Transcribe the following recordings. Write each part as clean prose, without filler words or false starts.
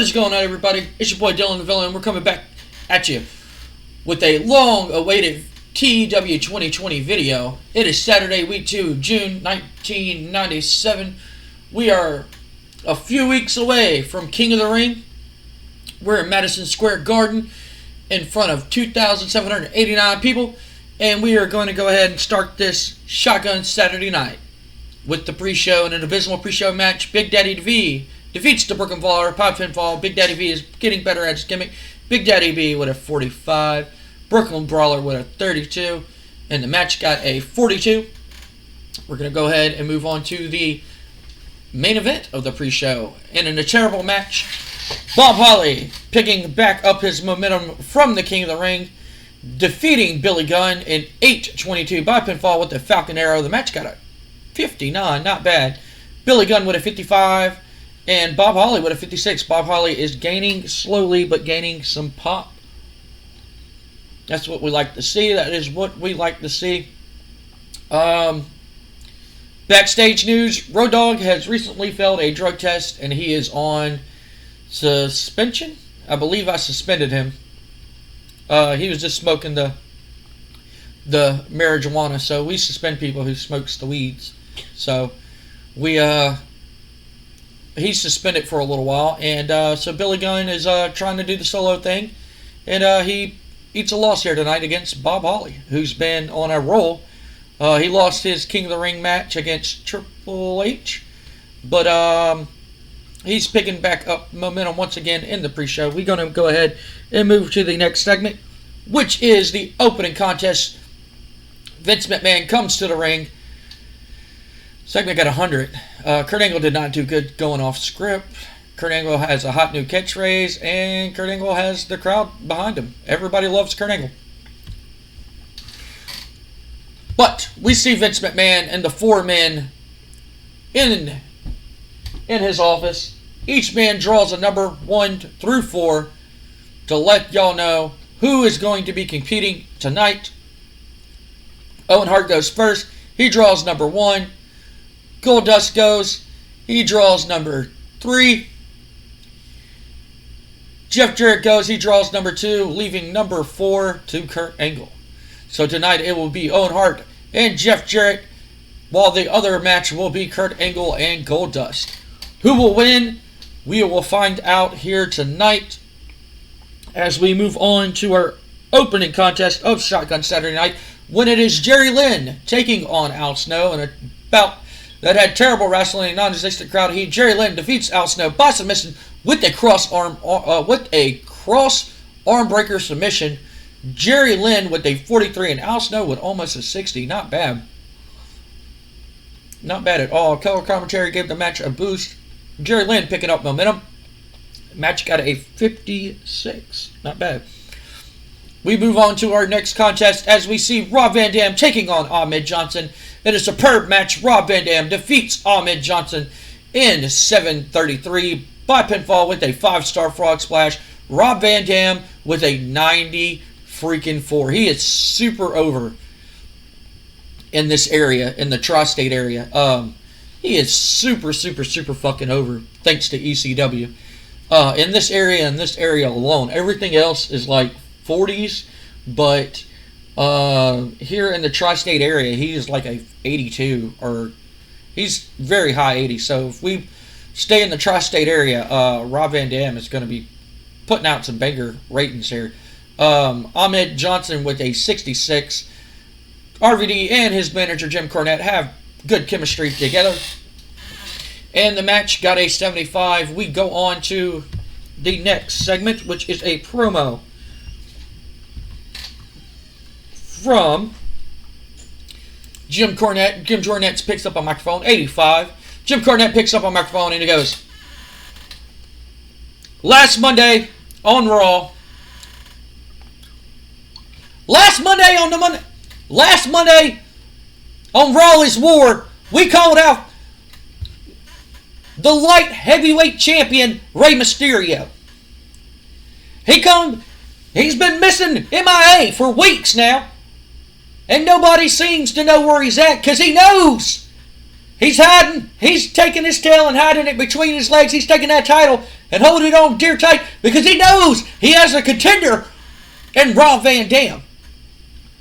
What is going on, everybody? It's your boy Dylan the Villain, and we're coming back at you with a long-awaited TEW 2020 video. It is Saturday, week 2, June 1997. We are a few weeks away from King of the Ring. We're in Madison Square Garden in front of 2,789 people, and we are going to go ahead and start this Shotgun Saturday night with the pre-show and an abysmal pre-show match. Big Daddy V defeats the Brooklyn Brawler, pop pinfall. Big Daddy V is getting better at his gimmick. Big Daddy V with a 45, Brooklyn Brawler with a 32, and the match got a 42. We're going to go ahead and move on to the main event of the pre-show. And in a terrible match, Bob Holly picking back up his momentum from the King of the Ring, defeating Billy Gunn in 8:22 by pinfall with the Falcon Arrow. The match got a 59, not bad. Billy Gunn with a 55, and Bob Holly with a 56. Bob Holly is gaining slowly, but gaining some pop. That's what we like to see. That is what we like to see. Backstage news, Road Dogg has recently failed a drug test, and he is on suspension. I believe I suspended him. He was just smoking the marijuana, so we suspend people who smokes the weeds. So he's suspended for a little while, and so Billy Gunn is trying to do the solo thing, and he eats a loss here tonight against Bob Holly, who's been on a roll. He lost his King of the Ring match against Triple H, but he's picking back up momentum once again in the pre-show. We're going to go ahead and move to the next segment, which is the opening contest. Vince McMahon comes to the ring. Segment got 100. Kurt Angle did not do good going off script. Kurt Angle has a hot new catchphrase, and Kurt Angle has the crowd behind him. Everybody loves Kurt Angle. But we see Vince McMahon and the four men in his office. Each man draws a number 1 through 4 to let y'all know who is going to be competing tonight. Owen Hart goes first. He draws number 1. Goldust goes. He draws number 3. Jeff Jarrett goes. He draws number 2, leaving number 4 to Kurt Angle. So tonight it will be Owen Hart and Jeff Jarrett, while the other match will be Kurt Angle and Goldust. Who will win? We will find out here tonight as we move on to our opening contest of Shotgun Saturday Night, when it is Jerry Lynn taking on Al Snow in a bout that had terrible wrestling and non-existent crowd heat. Jerry Lynn defeats Al Snow by submission with a cross arm breaker submission. Jerry Lynn with a 43 and Al Snow with almost a 60. Not bad. Not bad at all. Color commentary gave the match a boost. Jerry Lynn picking up momentum. Match got a 56. Not bad. We move on to our next contest as we see Rob Van Dam taking on Ahmed Johnson. In a superb match, Rob Van Dam defeats Ahmed Johnson in 7:33 by pinfall with a 5-star frog splash. Rob Van Dam with a 90-freaking-4. He is super over in this area, in the tri-state area. He is super fucking over, thanks to ECW. In this area alone. Everything else is like 40s, but here in the tri-state area, he is like a 82, or he's very high 80. So if we stay in the tri-state area, Rob Van Dam is going to be putting out some banger ratings here. Ahmed Johnson with a 66. RVD and his manager Jim Cornette have good chemistry together. And the match got a 75. We go on to the next segment, which is a promo from Jim Cornette. Jim Cornette picks up a microphone, 85. Jim Cornette picks up a microphone and he goes, Last Monday on Raw is War, we called out the light heavyweight champion Rey Mysterio. He's been missing MIA for weeks now, and nobody seems to know where he's at, because he knows He's hiding. He's taking his tail and hiding it between his legs. He's taking that title and hold it on dear tight because he knows he has a contender in Rob Van Dam.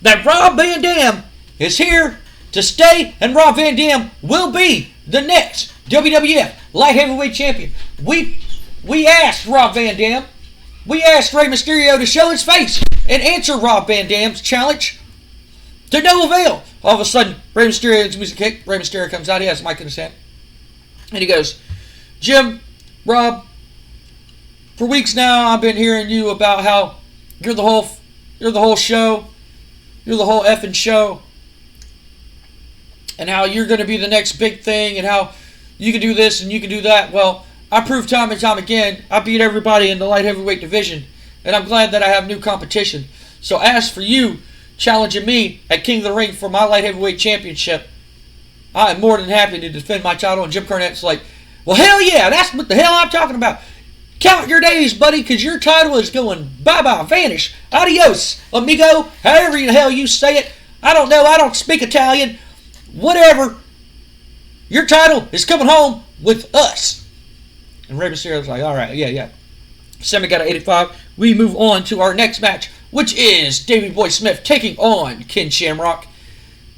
That Rob Van Dam is here to stay, and Rob Van Dam will be the next WWF Light Heavyweight Champion. We asked Rob Van Dam, we asked Rey Mysterio to show his face and answer Rob Van Dam's challenge to no avail. All of a sudden, Rey Mysterio's music kick. Rey Mysterio comes out. He has a mic in his hand. And he goes, Jim, Rob, for weeks now I've been hearing you about how you're the whole show. You're the whole effing show. And how you're going to be the next big thing. And how you can do this and you can do that. Well, I proved time and time again I beat everybody in the light heavyweight division. And I'm glad that I have new competition. So as for you challenging me at King of the Ring for my light heavyweight championship, I am more than happy to defend my title. And Jim Cornette's like, well, hell yeah, that's what the hell I'm talking about. Count your days, buddy, because your title is going bye-bye, vanish, adios, amigo, however the hell you say it. I don't know, I don't speak Italian. Whatever. Your title is coming home with us. And Rey Mysterio's like, all right, yeah. Sammy got an 85. We move on to our next match, which is Davey Boy Smith taking on Ken Shamrock.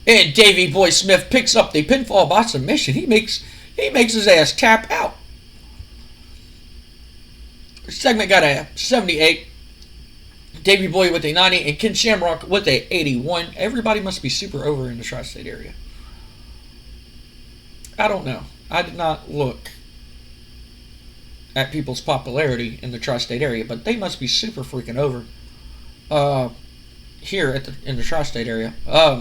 And Davey Boy Smith picks up the pinfall by submission. He makes his ass tap out. Segment got a 78. Davey Boy with a 90 and Ken Shamrock with a 81. Everybody must be super over in the tri-state area. I don't know. I did not look at people's popularity in the tri-state area, but they must be super freaking over here in the tri-state area.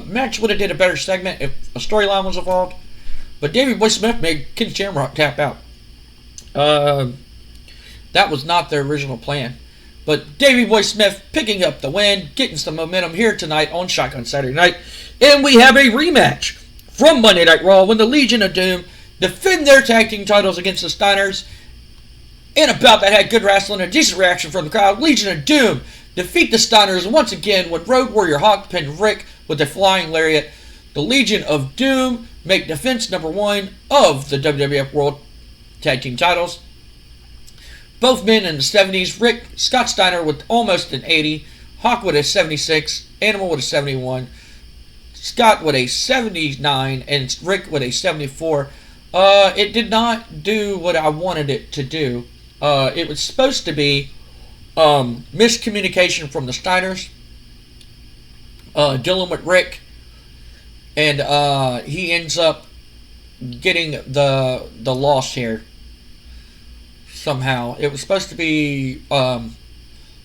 Match would have did a better segment if a storyline was involved, but Davey Boy Smith made Ken Shamrock tap out. That was not their original plan. But Davey Boy Smith picking up the win, getting some momentum here tonight on Shotgun Saturday Night. And we have a rematch from Monday Night Raw when the Legion of Doom defend their tag team titles against the Steiners. In a bout that had good wrestling and a decent reaction from the crowd, Legion of Doom defeat the Steiners once again when Road Warrior Hawk pinned Rick with a flying lariat. The Legion of Doom make defense number 1 of the WWF World Tag Team titles. Both men in the 70s, Rick Scott Steiner with almost an 80, Hawk with a 76, Animal with a 71, Scott with a 79, and Rick with a 74. It did not do what I wanted it to do. It was supposed to be miscommunication from the Steiners, dealing with Rick, and he ends up getting the loss here. Somehow. It was supposed to be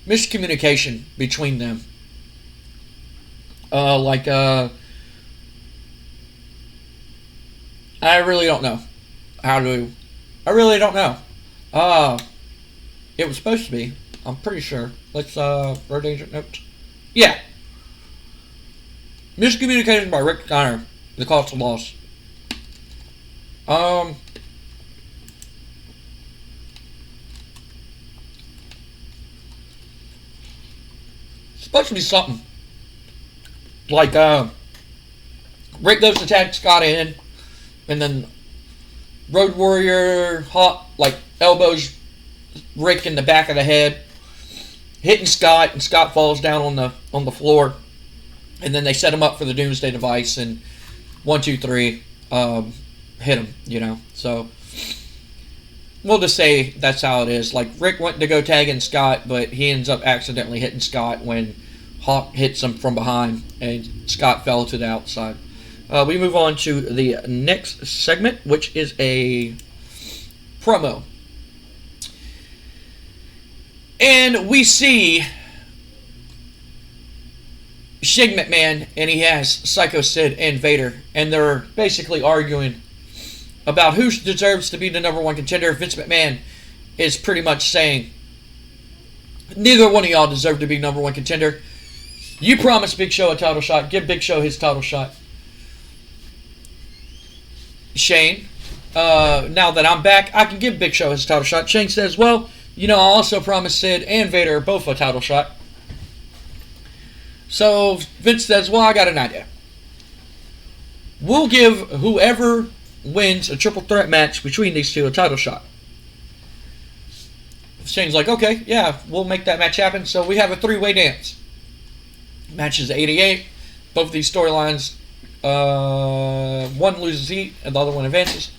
miscommunication between them. I really don't know I really don't know. It was supposed to be. I'm pretty sure. Let's, road agent notes. Yeah. Miscommunication by Rick Steiner. The cost of loss. Supposed to be something like Rick goes to tag Scott in, and then Road Warrior Hawk elbows Rick in the back of the head, hitting Scott, and Scott falls down on the floor, and then they set him up for the Doomsday Device, and 1, 2, 3 hit him. So we'll just say that's how it is. Rick went to go tag in Scott, but he ends up accidentally hitting Scott when Hawk hits him from behind, and Scott fell to the outside. We move on to the next segment, which is a promo. And we see Shane McMahon, and he has Psycho Sid and Vader, and they're basically arguing about who deserves to be the number 1 contender. Vince McMahon is pretty much saying, neither one of y'all deserve to be number 1 contender. You promised Big Show a title shot. Give Big Show his title shot. Shane, now that I'm back, I can give Big Show his title shot. Shane says, well, I also promised Sid and Vader both a title shot. So Vince says, well, I got an idea. We'll give whoever wins a triple threat match between these two a title shot. Shane's like, okay, yeah, we'll make that match happen. So we have a 3-way dance. Match is 88. Both of these storylines, one loses heat and the other one advances.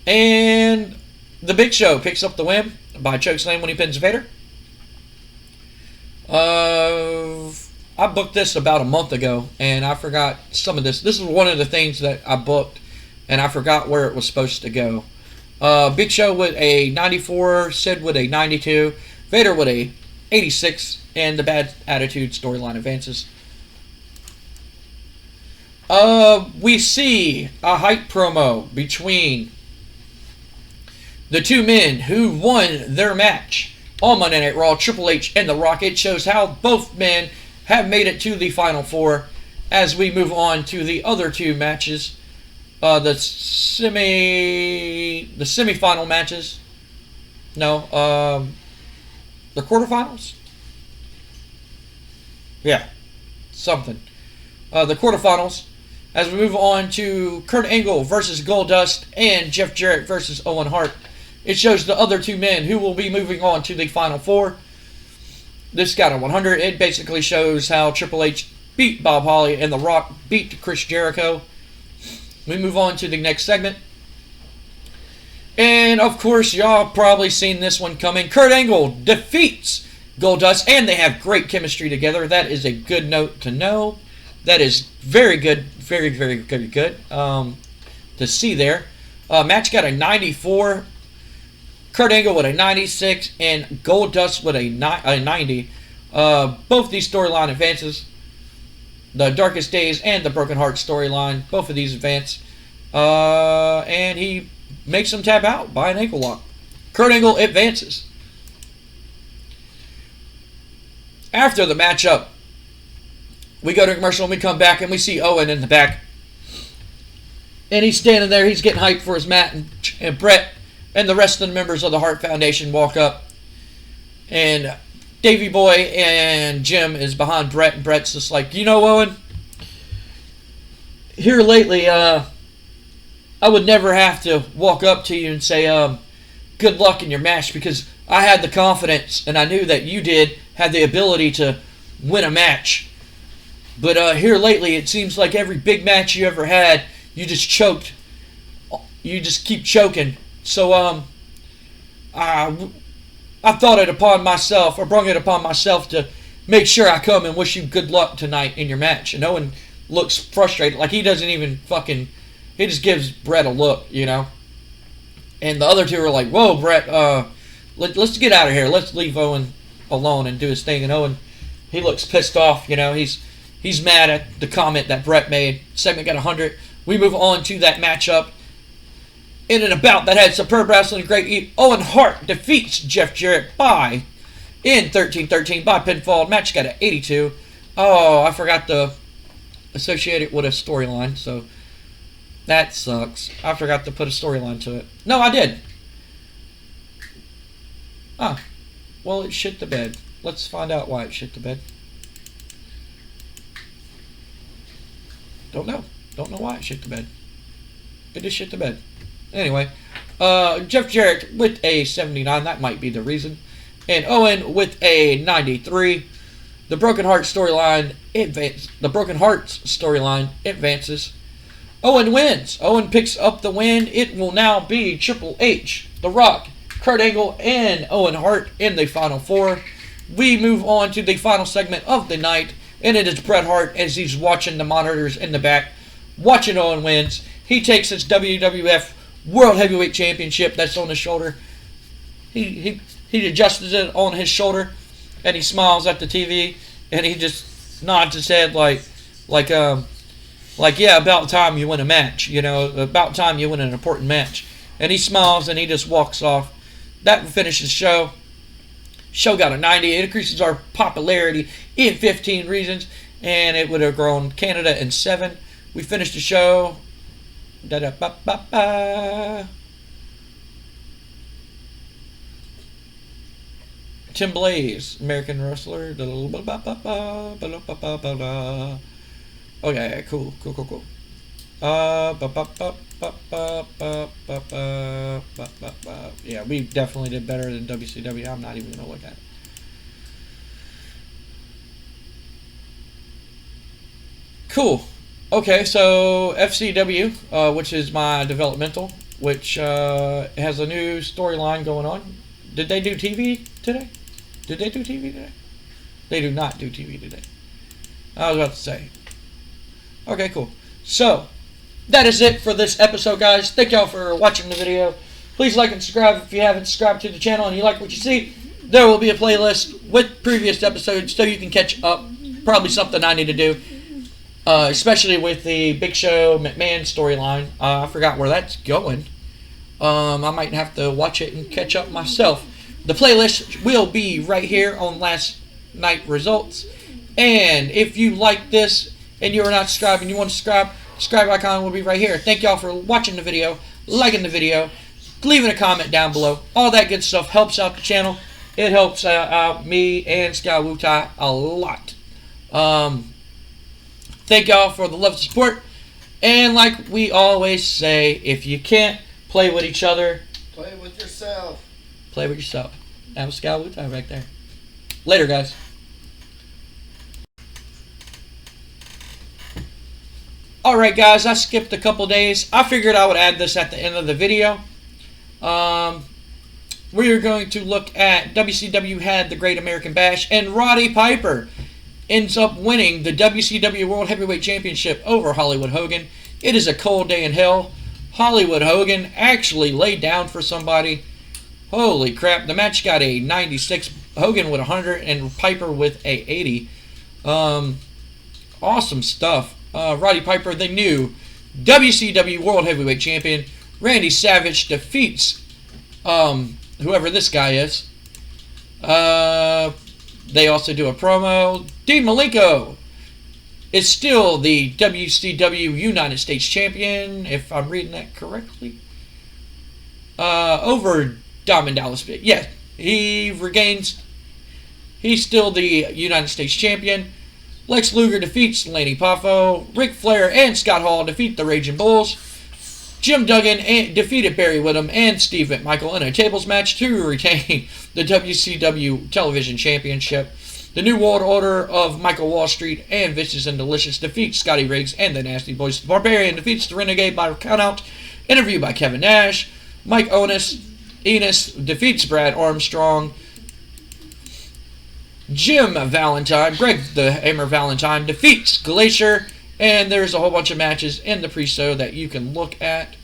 And the Big Show picks up the win by chokeslam when he pins Vader. I booked this about a month ago, and I forgot some of this. This is one of the things that I booked, and I forgot where it was supposed to go. Big Show with a 94, Sid with a 92, Vader with a 86, and the Bad Attitude storyline advances. We see a hype promo between the two men who won their match on Monday Night Raw, Triple H and The Rock. It shows how both men have made it to the Final Four. As we move on to the other two matches, the semifinal matches. No, the quarterfinals. Yeah, something. The quarterfinals. As we move on to Kurt Angle versus Goldust and Jeff Jarrett versus Owen Hart. It shows the other two men who will be moving on to the Final Four. This got a 100. It basically shows how Triple H beat Bob Holly and The Rock beat Chris Jericho. We move on to the next segment. And, of course, y'all probably seen this one coming. Kurt Angle defeats Goldust, and they have great chemistry together. That is a good note to know. That is very good. Very, very, very good to see there. Match got a 94. Kurt Angle with a 96 and Goldust with a 90. Both these storyline advances. The Darkest Days and the Broken Heart storyline. Both of these advance. And he makes him tap out by an ankle lock. Kurt Angle advances. After the matchup, we go to commercial and we come back and we see Owen in the back. And he's standing there. He's getting hyped for his mat. And Brett and the rest of the members of the Hart Foundation walk up. And Davey Boy and Jim is behind Brett. And Brett's just like, you know, Owen, here lately, I would never have to walk up to you and say, good luck in your match, because I had the confidence and I knew that you did have the ability to win a match. But here lately, it seems like every big match you ever had, you just choked. You just keep choking. So, I thought it upon myself, or brung it upon myself to make sure I come and wish you good luck tonight in your match. And Owen looks frustrated, like he doesn't even fucking, he just gives Brett a look, you know. And the other two are like, whoa, Brett, let's get out of here. Let's leave Owen alone and do his thing. And Owen, he looks pissed off, you know. He's mad at the comment that Brett made. Segment got 100. We move on to that matchup. In an bout that had superb wrestling, great heat, Owen Hart defeats Jeff Jarrett in 13-13 by pinfall. Match got an 82. Oh, I forgot to associate it with a storyline, so that sucks. I forgot to put a storyline to it. No, I did. Ah, well, it shit the bed. Let's find out why it shit the bed. Don't know. Don't know why it shit the bed. It just shit the bed. Anyway, Jeff Jarrett with a 79. That might be the reason. And Owen with a 93. The Broken Heart storyline advances. Owen wins. Owen picks up the win. It will now be Triple H, The Rock, Kurt Angle, and Owen Hart in the Final Four. We move on to the final segment of the night, and it is Bret Hart as he's watching the monitors in the back, watching Owen wins. He takes his WWF World Heavyweight Championship that's on his shoulder. He adjusts it on his shoulder, and he smiles at the TV, and he just nods his head like yeah, about time you win a match, you know, about time you win an important match. And he smiles and he just walks off. That finishes the show. Show got a 90. It increases our popularity in 15 reasons, and it would have grown Canada in 7. We finished the show. Da-da-ba-ba-ba. Tim Blaze, American wrestler. Okay, cool. Yeah, we definitely did better than WCW. I'm not even gonna look at it. Cool. Okay, so FCW, which is my developmental, which has a new storyline going on. Did they do TV today? Did they do TV today? They do not do TV today. I was about to say. Okay, cool. So, that is it for this episode, guys. Thank y'all for watching the video. Please like and subscribe if you haven't subscribed to the channel and you like what you see. There will be a playlist with previous episodes so you can catch up. Probably something I need to do. Especially with the Big Show McMahon storyline. I forgot where that's going. I might have to watch it and catch up myself. The playlist will be right here on last night results. And if you like this and you are not subscribed and you want to subscribe icon will be right here. Thank y'all for watching the video, liking the video, leaving a comment down below. All that good stuff helps out the channel. It helps out me and Sky Wutai a lot. Thank y'all for the love and support. And like we always say, if you can't play with each other, play with yourself. Play with yourself. That was Sky Wutai right there. Later, guys. Alright, guys, I skipped a couple days. I figured I would add this at the end of the video. We are going to look at WCW had the Great American Bash, and Roddy Piper ends up winning the WCW World Heavyweight Championship over Hollywood Hogan. It is a cold day in hell. Hollywood Hogan actually laid down for somebody. Holy crap. The match got a 96. Hogan with 100 and Piper with a 80. Awesome stuff. Roddy Piper, the new WCW World Heavyweight Champion. Randy Savage defeats whoever this guy is. They also do a promo. Dean Malenko is still the WCW United States Champion, if I'm reading that correctly. Over Diamond Dallas Page. Yeah, he's still the United States Champion. Lex Luger defeats Lanny Poffo. Ric Flair and Scott Hall defeat the Raging Bulls. Jim Duggan defeated Barry Windham and Steve McMichael in a tables match to retain the WCW Television Championship. The New World Order of Michael Wall Street and Vicious and Delicious defeats Scotty Riggs and the Nasty Boys. The Barbarian defeats the Renegade by countout. Interview by Kevin Nash. Mike Enos defeats Brad Armstrong. Jim Valentine, Greg the Hammer Valentine, defeats Glacier. And there's a whole bunch of matches in the pre-show that you can look at.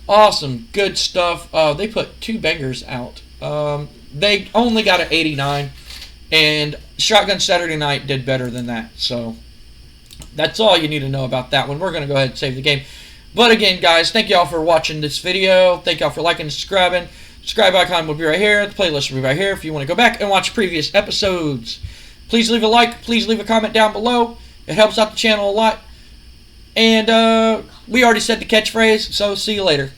Awesome, good stuff. They put 2 bangers out. They only got an 89. And Shotgun Saturday Night did better than that. So that's all you need to know about that one. We're going to go ahead and save the game. But again, guys, thank y'all for watching this video. Thank y'all for liking and subscribing. Subscribe icon will be right here. The playlist will be right here if you want to go back and watch previous episodes. Please leave a like. Please leave a comment down below. It helps out the channel a lot. And we already said the catchphrase, so see you later.